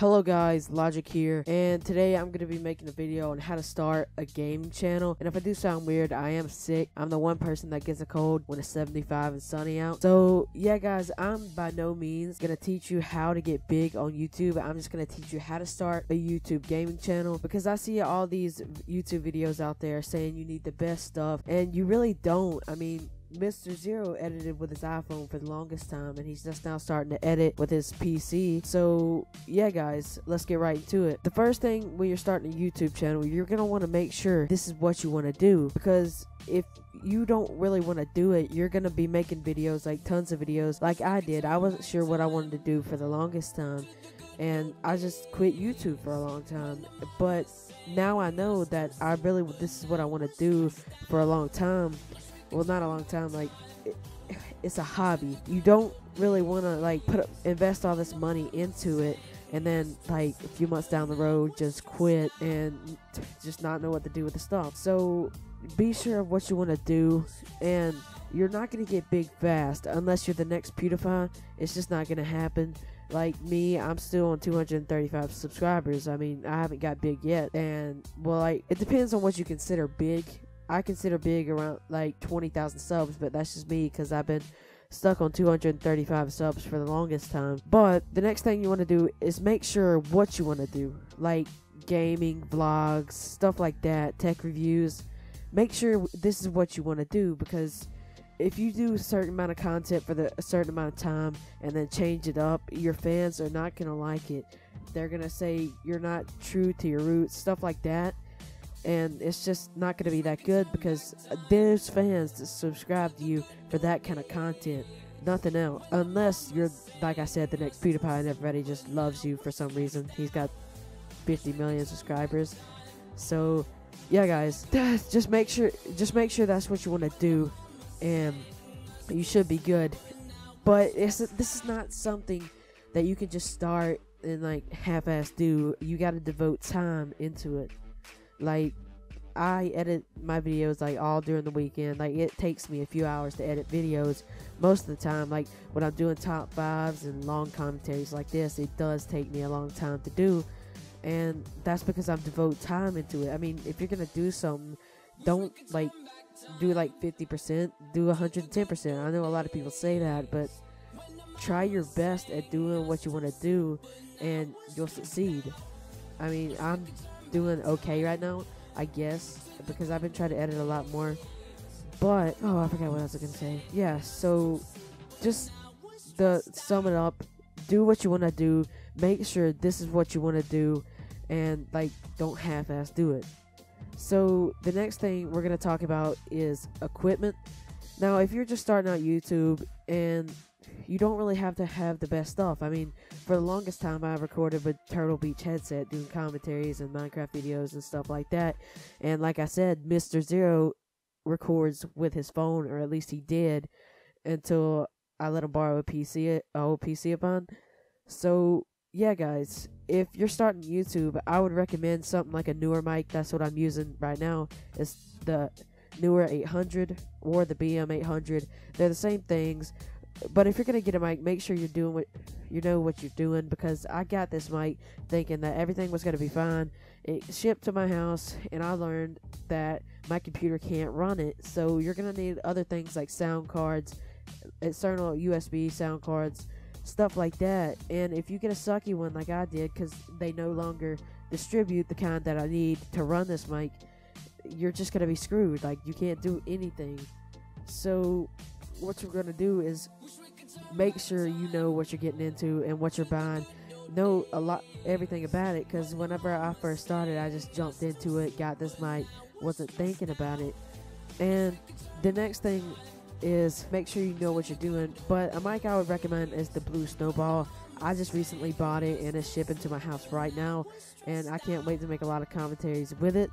Hello guys, Logic here, and today I'm going to be making a video on how to start a gaming channel. And if I do sound weird, I am sick. I'm the one person that gets a cold when it's 75 and sunny out. So yeah guys, I'm by no means going to teach you how to get big on YouTube. I'm just going to teach you how to start a YouTube gaming channel, because I see all these YouTube videos out there saying you need the best stuff, and you really don't. I mean, Mr. Zero edited with his iPhone for the longest time, and he's just now starting to edit with his PC. So yeah guys, let's get right into it. The first thing when you're starting a YouTube channel, you're gonna want to make sure this is what you want to do, because if you don't really want to do it, you're gonna be making videos, like tons of videos like I did. I wasn't sure what I wanted to do for the longest time, and I just quit YouTube for a long time. But now I know that this is what I want to do for a long time. Well, not a long time, like it's a hobby. You don't really want to like invest all this money into it and then like a few months down the road just quit and just not know what to do with the stuff. So be sure of what you want to do, and you're not going to get big fast unless you're the next PewDiePie. It's just not going to happen. Like me, I'm still on 235 subscribers. I mean, I haven't got big yet, and well, like it depends on what you consider big. I consider big around like 20,000 subs, but that's just me because I've been stuck on 235 subs for the longest time. But the next thing you want to do is make sure what you want to do, like gaming, vlogs, stuff like that, tech reviews. Make sure this is what you want to do, because if you do a certain amount of content for a certain amount of time and then change it up, your fans are not going to like it. They're going to say you're not true to your roots, stuff like that. And it's just not going to be that good, because there's fans that subscribe to you for that kind of content, nothing else. Unless you're, like I said, the next PewDiePie and everybody just loves you for some reason. He's got 50 million subscribers. So yeah guys, just make sure that's what you want to do, and you should be good. But this is not something that you can just start and like half-ass do. You got to devote time into it. Like, I edit my videos like all during the weekend. Like, it takes me a few hours to edit videos most of the time. Like when I'm doing top 5s and long commentaries like this, it does take me a long time to do, and that's because I'm devote time into it. I mean, if you're gonna do something, don't like do like 50%, do 110%. I know a lot of people say that, but try your best at doing what you want to do and you'll succeed. I mean, I'm doing okay right now, I guess, because I've been trying to edit a lot more. But oh, I forgot what I was gonna say. Yeah, so just sum it up, do what you want to do, make sure this is what you want to do, and like don't half-ass do it. So the next thing we're gonna talk about is equipment. Now, if you're just starting out YouTube and you don't really have to have the best stuff. I mean, for the longest time I recorded with Turtle Beach headset, doing commentaries and Minecraft videos and stuff like that. And like I said, Mr. Zero records with his phone, or at least he did, until I let him borrow a old PC of mine. So yeah guys, if you're starting YouTube, I would recommend something like a newer mic. That's what I'm using right now. It's the newer 800 or the BM800. They're the same things. But if you're gonna get a mic, make sure you're doing what you're doing, because I got this mic thinking that everything was gonna be fine. It shipped to my house, and I learned that my computer can't run it. So you're gonna need other things like sound cards, external USB sound cards, stuff like that. And if you get a sucky one like I did, because they no longer distribute the kind that I need to run this mic, you're just gonna be screwed. Like, you can't do anything. So what you're gonna do is make sure you know what you're getting into and what you're buying. Know everything about it, because whenever I first started, I just jumped into it, got this mic, wasn't thinking about it. And the next thing is make sure you know what you're doing. But a mic I would recommend is the Blue Snowball. I just recently bought it, and it's shipping to my house right now, and I can't wait to make a lot of commentaries with it.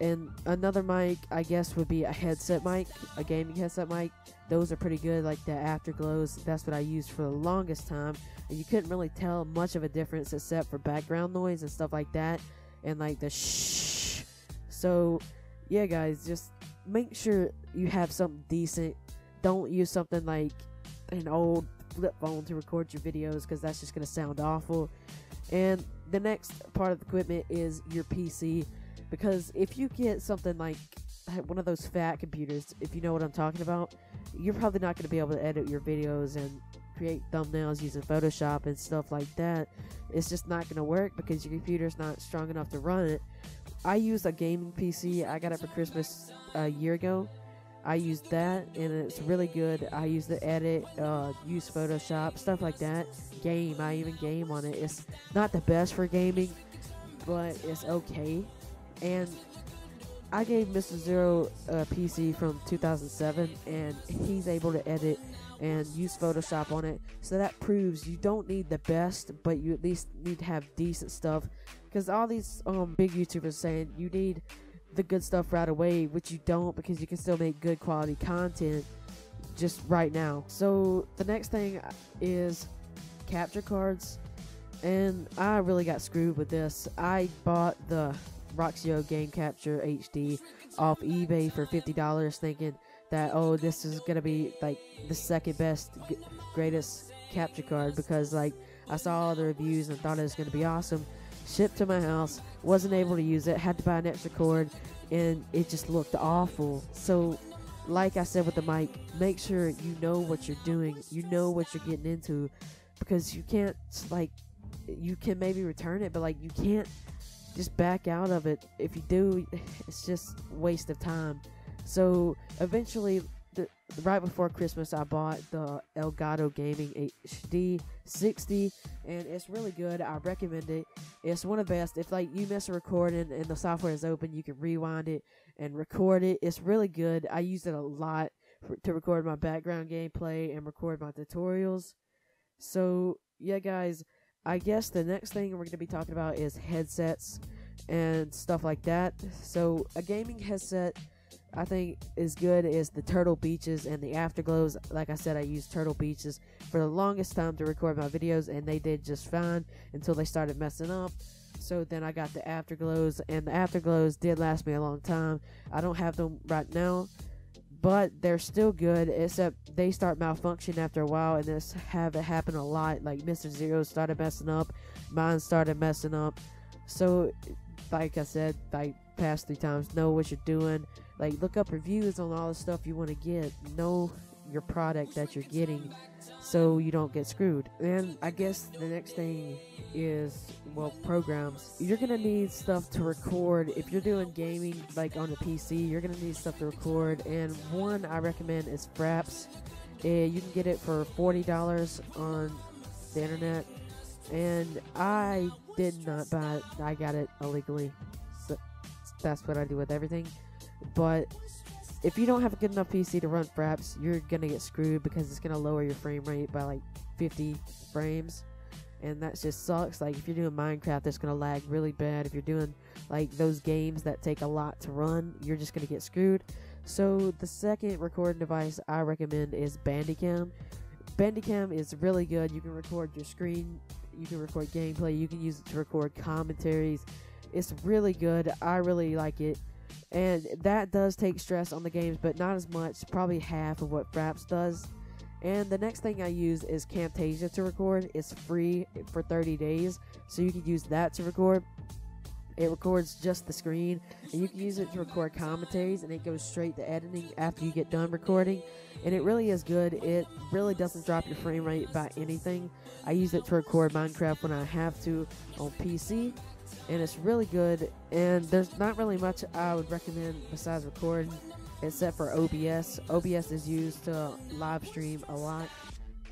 And another mic, I guess, would be a headset mic, a gaming headset mic. Those are pretty good, like the Afterglows. That's what I used for the longest time, and you couldn't really tell much of a difference except for background noise and stuff like that, and like the shh. So yeah guys, just make sure you have something decent. Don't use something like an old flip phone to record your videos, because that's just gonna sound awful. And the next part of the equipment is your PC, because if you get something like one of those fat computers, if you know what I'm talking about, you're probably not going to be able to edit your videos and create thumbnails using Photoshop and stuff like that. It's just not going to work because your computer's not strong enough to run it. I use a gaming PC. I got it for Christmas a year ago. I used that and it's really good. I use the edit, use Photoshop, stuff like that. I even game on it. It's not the best for gaming, but it's okay. And I gave Mr. Zero a PC from 2007, and he's able to edit and use Photoshop on it. So that proves you don't need the best, but you at least need to have decent stuff. Because all these big YouTubers saying you need the good stuff right away, which you don't, because you can still make good quality content just right now. So the next thing is capture cards, and I really got screwed with this. I bought the Roxio Game Capture HD off eBay for $50, thinking that, oh, this is gonna be like the second best greatest capture card, because like I saw all the reviews and thought it was gonna be awesome. Shipped to my house, wasn't able to use it, had to buy an extra cord, and it just looked awful. So like I said with the mic, make sure you know what you're doing, you know what you're getting into, because you can't, like, you can maybe return it, but like you can't just back out of it. If you do, it's just waste of time. So eventually, right before Christmas, I bought the Elgato Gaming HD 60, and it's really good. I recommend it. It's one of the best. If like you miss a recording and the software is open, you can rewind it and record it. It's really good. I use it a lot to record my background gameplay and record my tutorials. So yeah, guys, I guess the next thing we're going to be talking about is headsets and stuff like that. So a gaming headset I think is good is the Turtle Beaches and the Afterglows. Like I said, I used Turtle Beaches for the longest time to record my videos, and they did just fine until they started messing up. So then I got the Afterglows, and the Afterglows did last me a long time. I don't have them right now, but they're still good, except they start malfunctioning after a while, and this have it happen a lot. Like Mr. Zero started messing up, mine started messing up. So like I said, like past 3 times, know what you're doing. Like look up reviews on all the stuff you want to get. Know your product that you're getting so you don't get screwed. And I guess the next thing is, well, programs. You're gonna need stuff to record. If you're doing gaming like on the PC, you're gonna need stuff to record, and one I recommend is Fraps. You can get it for $40 on the internet, and I did not buy it. I got it illegally. So that's what I do with everything. But if you don't have a good enough PC to run Fraps, you're gonna get screwed, because it's gonna lower your frame rate by like 50 frames, and that just sucks. Like if you're doing Minecraft, it's gonna lag really bad. If you're doing like those games that take a lot to run, you're just gonna get screwed. So the second recording device I recommend is Bandicam. Bandicam is really good. You can record your screen, you can record gameplay, you can use it to record commentaries. It's really good. I really like it. And that does take stress on the games, but not as much, probably half of what Fraps does. And the next thing I use is Camtasia to record. It's free for 30 days, so you can use that to record. It records just the screen, and you can use it to record commentaries, and it goes straight to editing after you get done recording. And it really is good. It really doesn't drop your frame rate by anything. I use it to record Minecraft when I have to on PC, and it's really good. And there's not really much I would recommend besides recording, except for OBS. OBS is used to live stream a lot.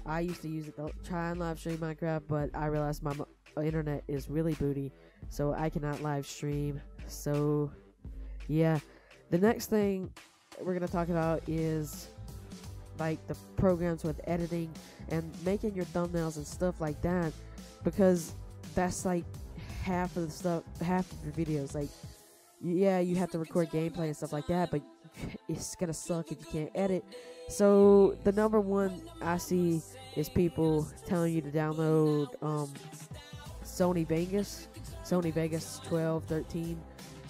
I used to use it to try and live stream Minecraft, but I realized my internet is really booty, so I cannot live stream. So yeah, the next thing we're gonna talk about is like the programs with editing and making your thumbnails and stuff like that, because that's like half of the stuff, half of your videos. Like, yeah, you have to record gameplay and stuff like that, but it's gonna suck if you can't edit. So the number one I see is people telling you to download Sony Vegas 12, 13,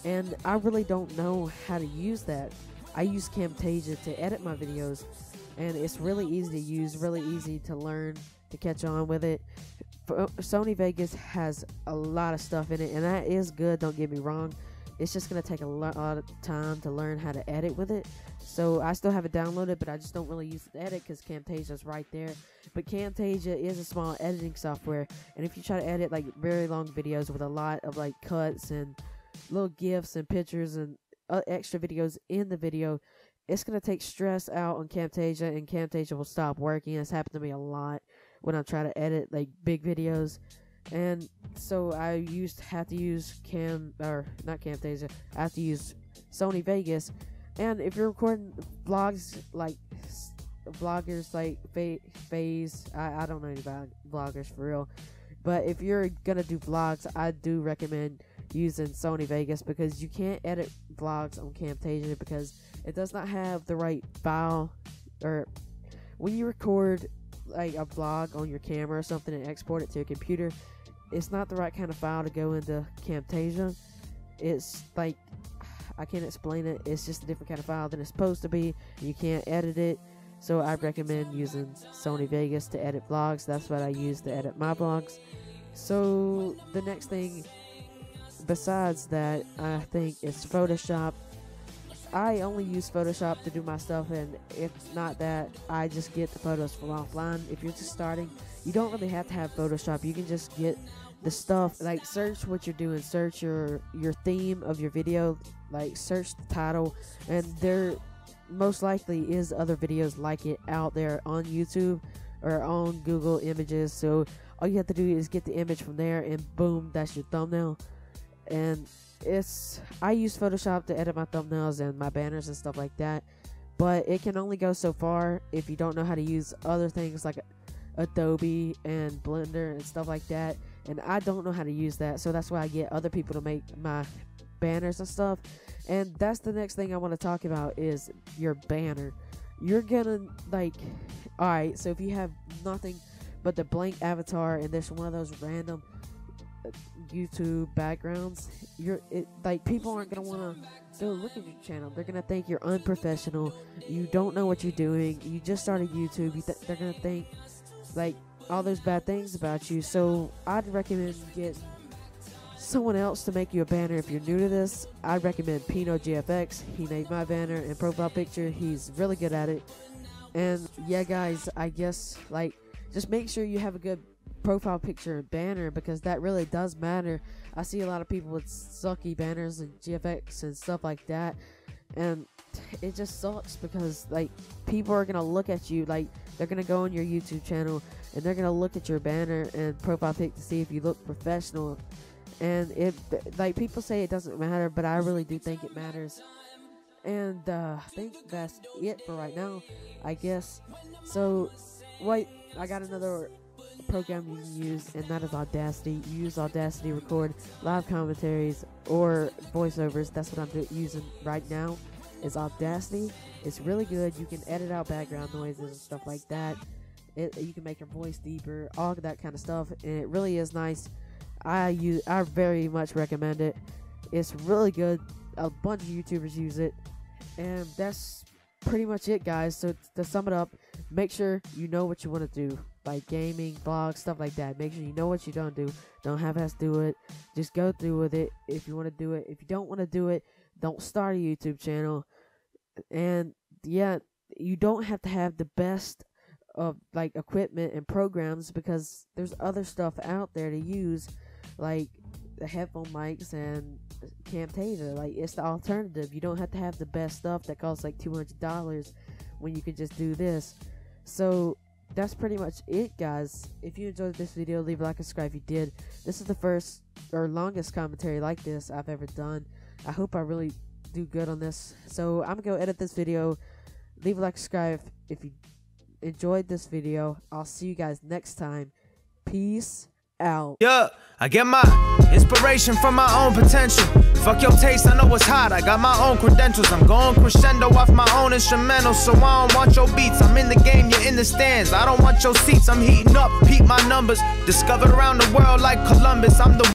and I really don't know how to use that. I use Camtasia to edit my videos, and it's really easy to use, really easy to learn, to catch on with it. Sony Vegas has a lot of stuff in it, and that is good, don't get me wrong. It's just going to take a lot of time to learn how to edit with it. So I still have it downloaded, but I just don't really use it to edit because Camtasia is right there. But Camtasia is a small editing software, and if you try to edit like very long videos with a lot of like cuts and little GIFs and pictures and extra videos in the video, it's going to take stress out on Camtasia, and Camtasia will stop working. It's happened to me a lot when I try to edit like big videos. And so I have to use not Camtasia, I have to use Sony Vegas. And if you're recording vlogs like vloggers like Phase, I don't know any about vloggers for real, but if you're gonna do vlogs, I do recommend using Sony Vegas, because you can't edit vlogs on Camtasia because it does not have the right file. Or when you record like a vlog on your camera or something and export it to your computer, it's not the right kind of file to go into Camtasia. It's like, I can't explain it. It's just a different kind of file than it's supposed to be. You can't edit it. So I recommend using Sony Vegas to edit vlogs. That's what I use to edit my vlogs. So the next thing besides that, I think, is Photoshop. I only use Photoshop to do my stuff, and if not that, I just get the photos from offline. If you're just starting, you don't really have to have Photoshop. You can just get the stuff, like search what you're doing, search your theme of your video, like search the title, and there most likely is other videos like it out there on YouTube or on Google Images. So all you have to do is get the image from there, and boom, that's your thumbnail. And I use Photoshop to edit my thumbnails and my banners and stuff like that, but it can only go so far if you don't know how to use other things like Adobe and Blender and stuff like that. And I don't know how to use that, so that's why I get other people to make my banners and stuff. And that's the next thing I want to talk about, is your banner. You're gonna like, alright, so if you have nothing but the blank avatar and there's one of those random YouTube backgrounds, like people aren't gonna want to go look at your channel. They're gonna think you're unprofessional, you don't know what you're doing, you just started YouTube. They're gonna think like all those bad things about you. So I'd recommend get someone else to make you a banner. If you're new to this, I'd recommend PinoGFX. He made my banner and profile picture. He's really good at it. And yeah guys, I guess like just make sure you have a good profile picture and banner, because that really does matter. I see a lot of people with sucky banners and GFX and stuff like that, and it just sucks because like people are gonna look at you, like they're gonna go on your YouTube channel and they're gonna look at your banner and profile pic to see if you look professional. And it, like, people say it doesn't matter, but I really do think it matters. And I think that's it for right now, I guess. So wait, I got another program you can use, and that is Audacity. You use Audacity to record live commentaries or voiceovers. That's what I'm using right now, is Audacity. It's really good. You can edit out background noises and stuff like that. You can make your voice deeper, all that kind of stuff, and it really is nice. I very much recommend it. It's really good. A bunch of YouTubers use it, and that's pretty much it, guys. So to sum it up, make sure you know what you want to do, like gaming, vlogs, stuff like that. Make sure you know what you don't do. Don't half-ass do it. Just go through with it if you want to do it. If you don't want to do it, don't start a YouTube channel. And yeah, you don't have to have the best of like equipment and programs, because there's other stuff out there to use, like the headphone mics and Camtasia. Like, it's the alternative. You don't have to have the best stuff that costs like $200 when you can just do this. So that's pretty much it, guys. If you enjoyed this video, leave a like and subscribe if you did. This is the first or longest commentary like this I've ever done. I hope I really do good on this. So I'm gonna go edit this video. Leave a like and subscribe if you enjoyed this video. I'll see you guys next time. Peace out. Yeah, I get my inspiration from my own potential. Fuck your taste, I know what's hot. I got my own credentials. I'm going crescendo off my own instrumental. So I don't want your beats. I'm in the game, you're in the stands. I don't want your seats. I'm heating up, peep my numbers. Discovered around the world like Columbus. I'm the